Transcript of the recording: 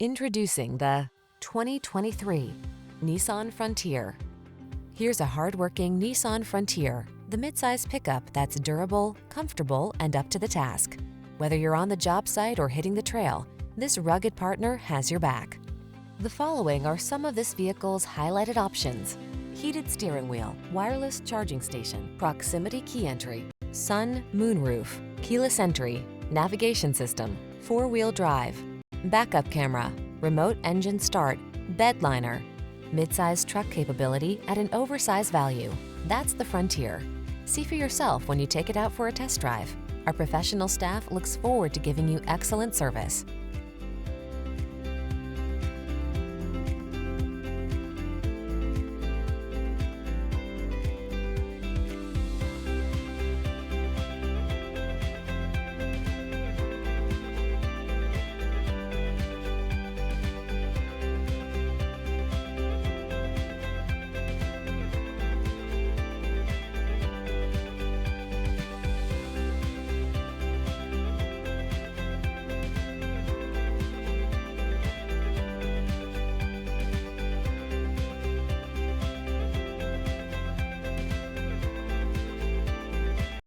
Introducing the 2023 Nissan Frontier. Here's a hard-working Nissan Frontier, the midsize pickup that's durable, comfortable, and up to the task. Whether you're on the job site or hitting the trail, this rugged partner has your back. The following are some of this vehicle's highlighted options: heated steering wheel, wireless charging station, proximity key entry, sun, moonroof, keyless entry, navigation system, four-wheel drive, backup camera, remote engine start, bedliner, midsize truck capability at an oversized value. That's the Frontier. See for yourself when you take it out for a test drive. Our professional staff looks forward to giving you excellent service.